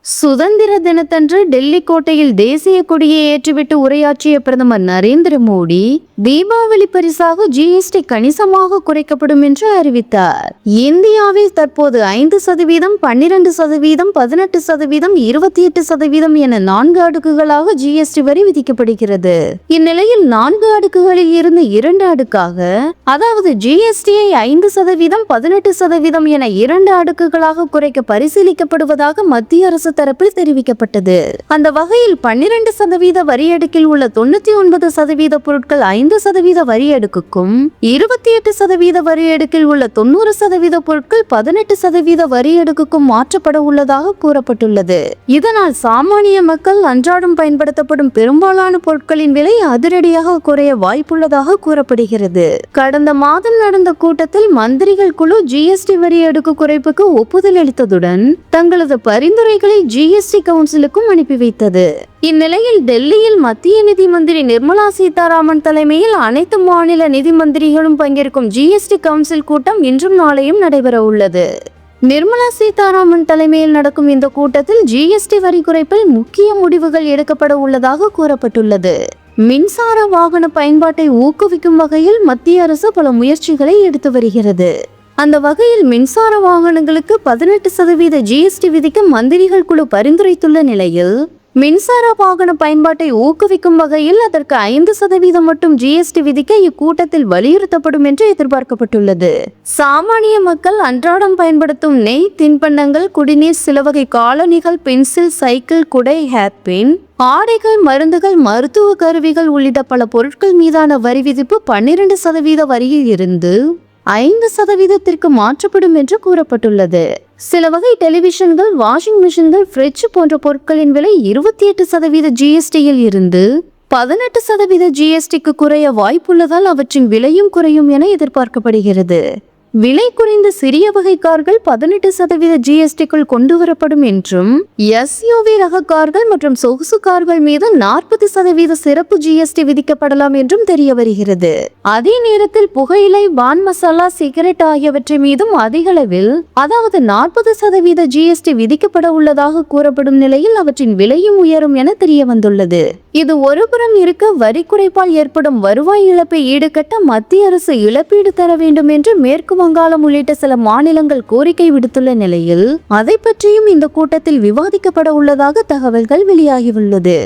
சுதந்திர தினத்தன்று டெல்லி கோட்டையில் தேசிய கொடியை ஏற்றிவிட்டு உரையாற்றிய பிரதமர் நரேந்திர மோடி தீபாவளி பரிசாக ஜிஎஸ்டி கணிசமாக குறைக்கப்படும் என்று அறிவித்தார். இந்தியாவில் தற்போது 5%, 12%, 18%, 28% என 4 அடுக்குகளாக ஜிஎஸ்டி வரி விதிக்கப்படுகிறது. இந்நிலையில் 4 அடுக்குகளில் இருந்து 2 அடுக்காக, அதாவது ஜிஎஸ்டியை 5%, 18% என 2 அடுக்குகளாக குறைக்க பரிசீலிக்கப்படுவதாக மத்திய அரசு தரப்பில் தெரிவிக்கப்பட்டது. அந்த வகையில் 12% வரி அடுக்கில் உள்ள 99% பொருட்கள் 5% வரி அடுக்குக்கும், 28% வரி அடுக்கில் உள்ள 90% பொருட்கள் 18% வரி அடுக்குக்கும் மாற்றப்பட உள்ளதாக கூறப்பட்டுள்ளது. இதனால் சாமானிய மக்கள் அன்றாடம் பயன்படுத்தப்படும் பெரும்பாலான பொருட்களின் விலை அதிரடியாக குறைய வாய்ப்புள்ளதாக கூறப்படுகிறது. கடந்த மாதம் நடந்த கூட்டத்தில் மந்திரிகள் குழு ஜிஎஸ்டி வரி அடுக்கு குறைப்புக்கு ஒப்புதல் அளித்ததுடன் தங்களது பரிந்துரைகளை ஜிஎஸ்டி கவுன்சிலுக்கும் அனுப்பி வைத்தது. இந்நிலையில் டெல்லியில் மத்திய நிதி மந்திரி நிர்மலா சீதாராமன் தலைமையில் அனைத்து மாநில நிதி மந்திரிகளும் பங்கேற்கும் ஜிஎஸ்டி கவுன்சில் கூட்டம் இன்றும் நாளையும் நடைபெற உள்ளது. நிர்மலா சீதாராமன் தலைமையில் நடக்கும் இந்த கூட்டத்தில் ஜிஎஸ்டி வரி குறைப்பில் முக்கிய முடிவுகள் எடுக்கப்பட உள்ளதாக கூறப்பட்டுள்ளது. மின்சார வாகன பயன்பாட்டை ஊக்குவிக்கும் வகையில் மத்திய அரசு பல முயற்சிகளை எடுத்து வருகிறது. அந்த வகையில் மின்சார வாகனங்களுக்கு 18% ஜிஎஸ்டி விதிக்க மந்திரிகள் குழு பரிந்துரைத்துள்ள நிலையில், மின்சார வாகன பயன்பாட்டை ஊக்குவிக்கும் வகையில் அதற்கு 5% மட்டும் ஜிஎஸ்டி விதிக்க இக்கூட்டத்தில் வலியுறுத்தப்படும் என்று எதிர்பார்க்கப்பட்டுள்ளது. சாமானிய மக்கள் அன்றாடம் பயன்படுத்தும் நெய், தின்பண்டங்கள், குடிநீர், சில வகை காலணிகள், பென்சில், சைக்கிள், குடை, ஹேர்பின், ஆடைகள், மருந்துகள், மருத்துவ கருவிகள் உள்ளிட்ட பல பொருட்கள் மீதான வரி விதிப்பு 12% வரியில் இருந்து 5% மாற்றப்படும் என்று கூறப்பட்டுள்ளது. சில வகை டெலிவிஷன்கள், வாஷிங் மிஷின்கள், ஃப்ரிட்ஜ் போன்ற பொருட்களின் விலை 28% ஜிஎஸ்டியில் இருந்து 18% ஜிஎஸ்டிக்கு குறைய வாய்ப்புள்ளதால் அவற்றின் விலையும் குறையும் என எதிர்பார்க்கப்படுகிறது. விலை குறைந்த சிறிய வகை கார்கள் 18% ஜிஎஸ்டிக்குள் கொண்டு வரப்படும் என்றும், எஸ்யூவி ரக கார்கள் மற்றும் சொகுசு கார்கள் மீது 40% சிறப்பு ஜிஎஸ்டி விதிக்கப்படலாம் என்றும் தெரிய வருகிறது. அதே நேரத்தில் புகையிலை, பான் மசாலா, சிகரெட் ஆகியவற்றை மீதும் அதிக அளவில், அதாவது 40% ஜிஎஸ்டி விதிக்கப்பட உள்ளதாக கூறப்படும் நிலையில் அவற்றின் விலையும் உயரும் என தெரிய வந்துள்ளது. இது ஒருபுறம் இருக்க, வரி குறைப்பால் ஏற்படும் வருவாய் இழப்பை ஈடுகட்ட மத்திய அரசு இழப்பீடு தர வேண்டும் என்று மேற்கு வங்காளம் உள்ளிட்ட சில மாநிலங்கள் கோரிக்கை விடுத்துள்ள நிலையில் அதை பற்றியும் இந்த கூட்டத்தில் விவாதிக்கப்பட உள்ளதாக தகவல்கள் வெளியாகியுள்ளது.